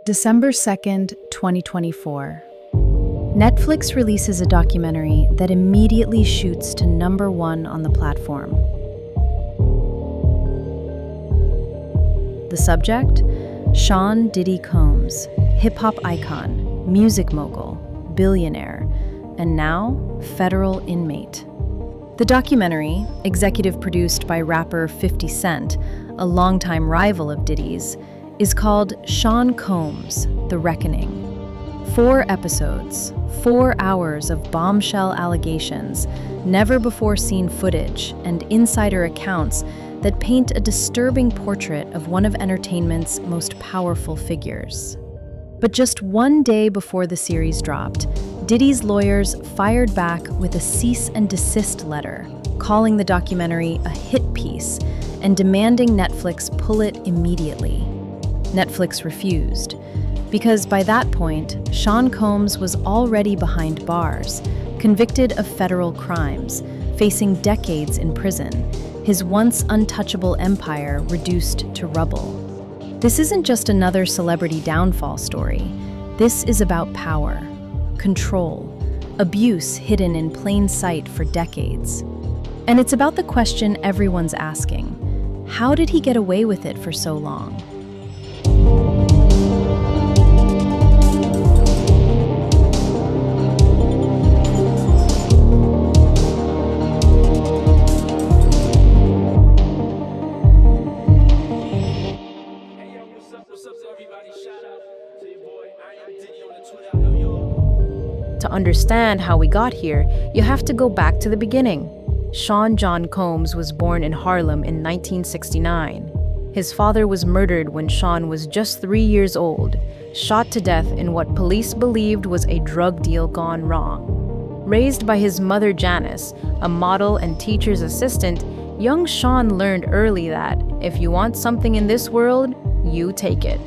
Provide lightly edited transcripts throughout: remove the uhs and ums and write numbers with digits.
December 2nd, 2024. Netflix releases a documentary that immediately shoots to #1 on the platform. The subject? Sean Diddy Combs, hip-hop icon, music mogul, billionaire, and now federal inmate. The documentary, executive produced by rapper 50 Cent, a longtime rival of Diddy's, is called Sean Combs, The Reckoning. 4 episodes, 4 hours of bombshell allegations, never-before-seen footage, and insider accounts that paint a disturbing portrait of one of entertainment's most powerful figures. But just one day before the series dropped, Diddy's lawyers fired back with a cease and desist letter, calling the documentary a hit piece and demanding Netflix pull it immediately. Netflix refused, because by that point, Sean Combs was already behind bars, convicted of federal crimes, facing decades in prison, his once untouchable empire reduced to rubble. This isn't just another celebrity downfall story. This is about power, control, abuse hidden in plain sight for decades. And it's about the question everyone's asking: how did he get away with it for so long? To understand how we got here, you have to go back to the beginning. Sean John Combs was born in Harlem in 1969. His father was murdered when Sean was just 3 years old, shot to death in what police believed was a drug deal gone wrong. Raised by his mother Janice, a model and teacher's assistant, young Sean learned early that if you want something in this world, you take it.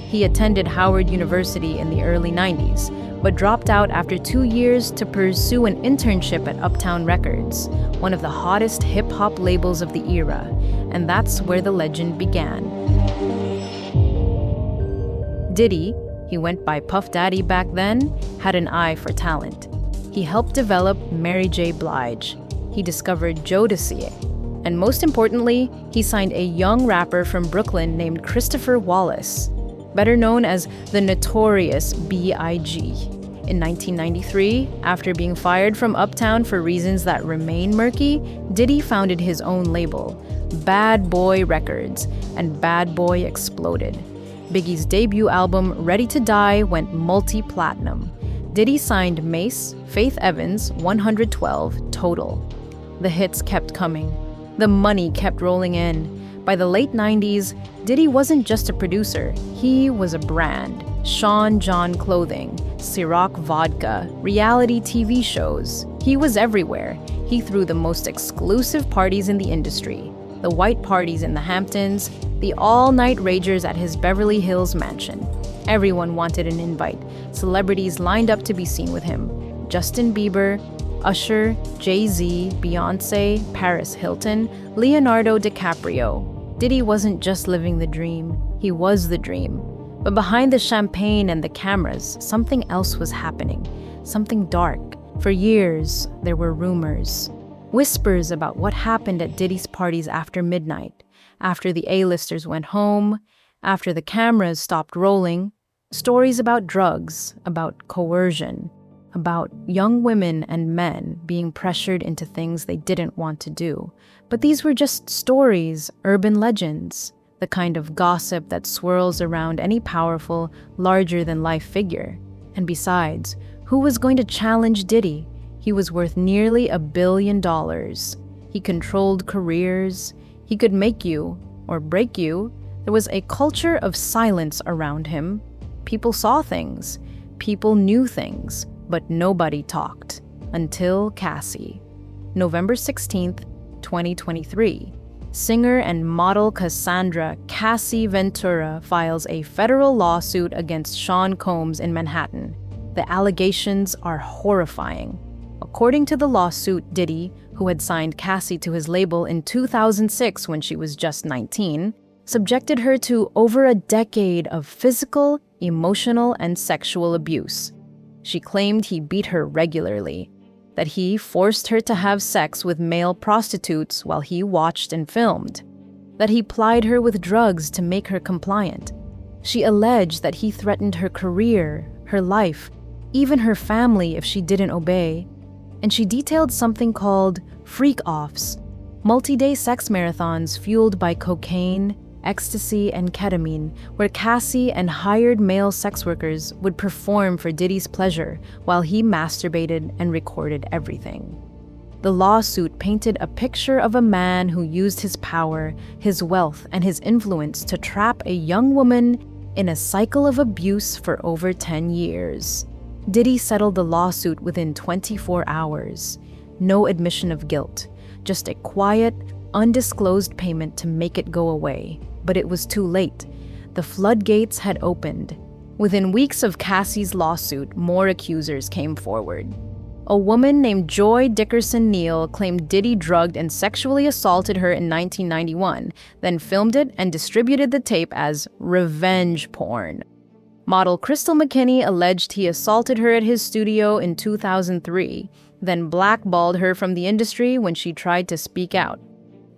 He attended Howard University in the early 90s, but dropped out after 2 years to pursue an internship at Uptown Records, one of the hottest hip-hop labels of the era, and that's where the legend began. Diddy, he went by Puff Daddy back then, had an eye for talent. He helped develop Mary J. Blige. He discovered Jodeci. And most importantly, he signed a young rapper from Brooklyn named Christopher Wallace, better known as the notorious B.I.G. In 1993, after being fired from Uptown for reasons that remain murky, Diddy founded his own label, Bad Boy Records, and Bad Boy exploded. Biggie's debut album, Ready to Die, went multi-platinum. Diddy signed Mace, Faith Evans, 112, Total. The hits kept coming. The money kept rolling in. By the late 90s, Diddy wasn't just a producer, he was a brand. Sean John clothing, Ciroc vodka, reality TV shows. He was everywhere. He threw the most exclusive parties in the industry. The white parties in the Hamptons, the all-night ragers at his Beverly Hills mansion. Everyone wanted an invite. Celebrities lined up to be seen with him. Justin Bieber, Usher, Jay-Z, Beyonce, Paris Hilton, Leonardo DiCaprio. Diddy wasn't just living the dream, he was the dream. But behind the champagne and the cameras, something else was happening, something dark. For years, there were rumors, whispers about what happened at Diddy's parties after midnight, after the A-listers went home, after the cameras stopped rolling, stories about drugs, about coercion, about young women and men being pressured into things they didn't want to do. But these were just stories, urban legends, the kind of gossip that swirls around any powerful, larger-than-life figure. And besides, who was going to challenge Diddy? He was worth nearly $1 billion. He controlled careers. He could make you, or break you. There was a culture of silence around him. People saw things. People knew things. But nobody talked. Until Cassie. November 16th, 2023. Singer and model Cassandra Cassie Ventura files a federal lawsuit against Sean Combs in Manhattan. The allegations are horrifying. According to the lawsuit, Diddy, who had signed Cassie to his label in 2006 when she was just 19, subjected her to over a decade of physical, emotional, and sexual abuse. She claimed he beat her regularly, that he forced her to have sex with male prostitutes while he watched and filmed, that he plied her with drugs to make her compliant. She alleged that he threatened her career, her life, even her family if she didn't obey. And she detailed something called freak-offs, multi-day sex marathons fueled by cocaine, ecstasy, and ketamine, where Cassie and hired male sex workers would perform for Diddy's pleasure while he masturbated and recorded everything. The lawsuit painted a picture of a man who used his power, his wealth, and his influence to trap a young woman in a cycle of abuse for over 10 years. Diddy settled the lawsuit within 24 hours. No admission of guilt, just a quiet, undisclosed payment to make it go away. But it was too late. The floodgates had opened. Within weeks of Cassie's lawsuit, more accusers came forward. A woman named Joy Dickerson Neal claimed Diddy drugged and sexually assaulted her in 1991, then filmed it and distributed the tape as revenge porn. Model Crystal McKinney alleged he assaulted her at his studio in 2003, then blackballed her from the industry when she tried to speak out.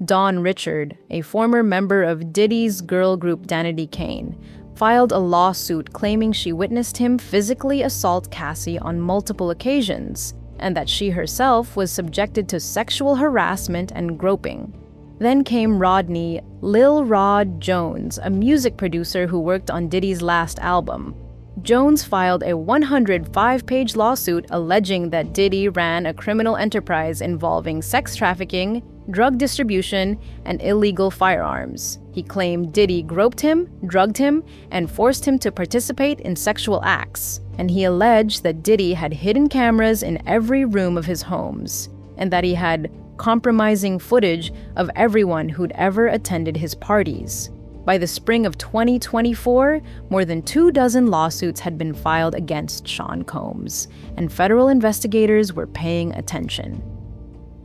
Dawn Richard, a former member of Diddy's girl group Danity Kane, filed a lawsuit claiming she witnessed him physically assault Cassie on multiple occasions, and that she herself was subjected to sexual harassment and groping. Then came Rodney Lil Rod Jones, a music producer who worked on Diddy's last album. Jones filed a 105-page lawsuit alleging that Diddy ran a criminal enterprise involving sex trafficking, drug distribution, and illegal firearms. He claimed Diddy groped him, drugged him, and forced him to participate in sexual acts. And he alleged that Diddy had hidden cameras in every room of his homes, and that he had compromising footage of everyone who'd ever attended his parties. By the spring of 2024, more than 24 lawsuits had been filed against Sean Combs, and federal investigators were paying attention.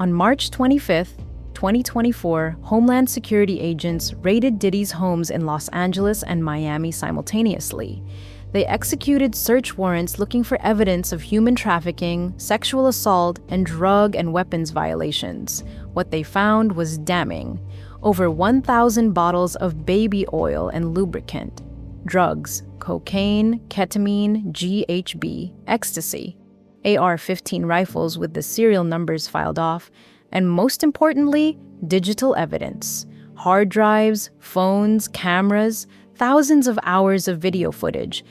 On March 25, 2024, Homeland Security agents raided Diddy's homes in Los Angeles and Miami simultaneously. They executed search warrants looking for evidence of human trafficking, sexual assault, and drug and weapons violations. What they found was damning. Over 1,000 bottles of baby oil and lubricant, drugs, cocaine, ketamine, GHB, ecstasy, AR-15 rifles with the serial numbers filed off, and most importantly, digital evidence, hard drives, phones, cameras, thousands of hours of video footage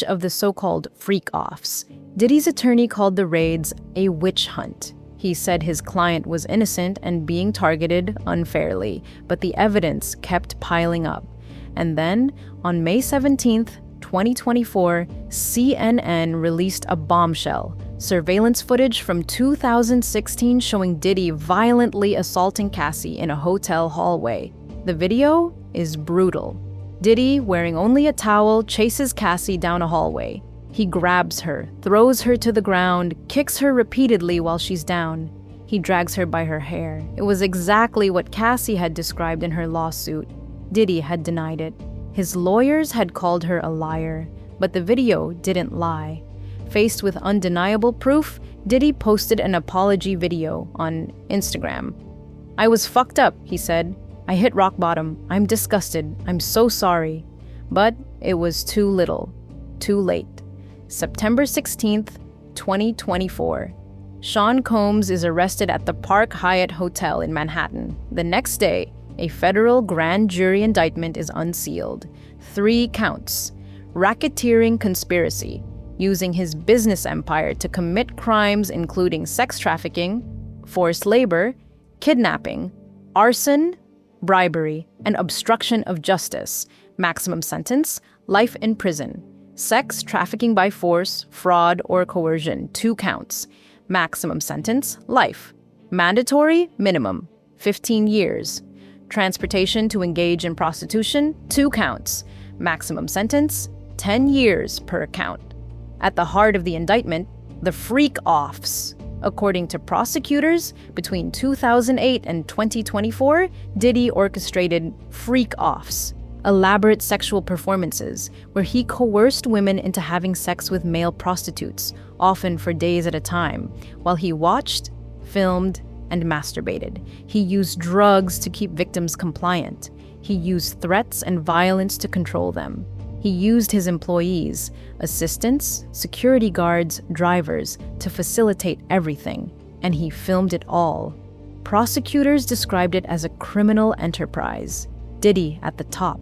of the so-called freak-offs. Diddy's attorney called the raids a witch hunt. He said his client was innocent and being targeted unfairly, but the evidence kept piling up. And then, on May 17, 2024, CNN released a bombshell, surveillance footage from 2016 showing Diddy violently assaulting Cassie in a hotel hallway. The video is brutal. Diddy, wearing only a towel, chases Cassie down a hallway. He grabs her, throws her to the ground, kicks her repeatedly while she's down. He drags her by her hair. It was exactly what Cassie had described in her lawsuit. Diddy had denied it. His lawyers had called her a liar, but the video didn't lie. Faced with undeniable proof, Diddy posted an apology video on Instagram. "I was fucked up," he said. "I hit rock bottom. I'm disgusted. I'm so sorry." But it was too little, too late. September 16th, 2024. Sean Combs is arrested at the Park Hyatt Hotel in Manhattan. The next day, a federal grand jury indictment is unsealed. 3 counts. Racketeering conspiracy, using his business empire to commit crimes including sex trafficking, forced labor, kidnapping, arson, bribery, and obstruction of justice. Maximum sentence, life in prison. Sex trafficking by force, fraud, or coercion, 2 counts. Maximum sentence, life. Mandatory, minimum, 15 years. Transportation to engage in prostitution, 2 counts. Maximum sentence, 10 years per count. At the heart of the indictment, the freak-offs. According to prosecutors, between 2008 and 2024, Diddy orchestrated freak-offs, elaborate sexual performances where he coerced women into having sex with male prostitutes, often for days at a time, while he watched, filmed, and masturbated. He used drugs to keep victims compliant. He used threats and violence to control them. He used his employees, assistants, security guards, drivers, to facilitate everything, and he filmed it all. Prosecutors described it as a criminal enterprise, Diddy at the top,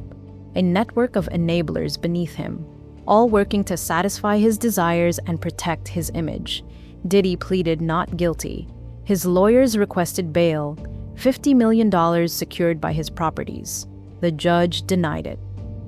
a network of enablers beneath him, all working to satisfy his desires and protect his image. Diddy pleaded not guilty. His lawyers requested bail, $50 million secured by his properties. The judge denied it.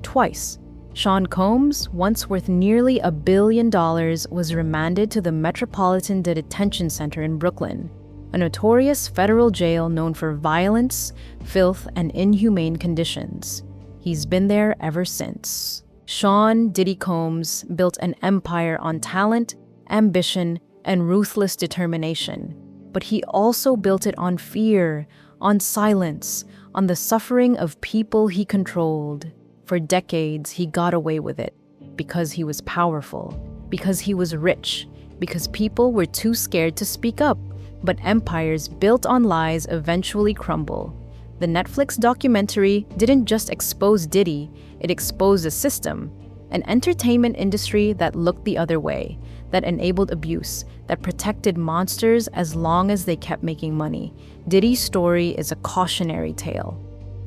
Twice. Sean Combs, once worth nearly $1 billion, was remanded to the Metropolitan Detention Center in Brooklyn, a notorious federal jail known for violence, filth, and inhumane conditions. He's been there ever since. Sean Diddy Combs built an empire on talent, ambition, and ruthless determination. But he also built it on fear, on silence, on the suffering of people he controlled. For decades, he got away with it because he was powerful, because he was rich, because people were too scared to speak up. But empires built on lies eventually crumble. The Netflix documentary didn't just expose Diddy, it exposed a system, an entertainment industry that looked the other way, that enabled abuse, that protected monsters as long as they kept making money. Diddy's story is a cautionary tale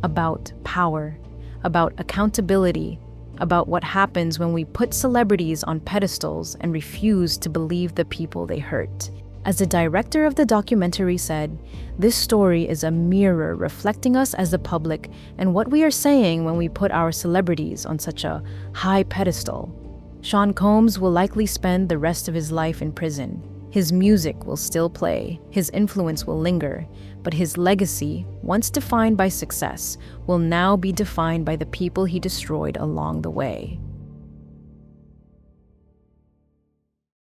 about power, about accountability, about what happens when we put celebrities on pedestals and refuse to believe the people they hurt. As the director of the documentary said, this story is a mirror reflecting us as the public and what we are saying when we put our celebrities on such a high pedestal. Sean Combs will likely spend the rest of his life in prison. His music will still play, his influence will linger, but his legacy, once defined by success, will now be defined by the people he destroyed along the way.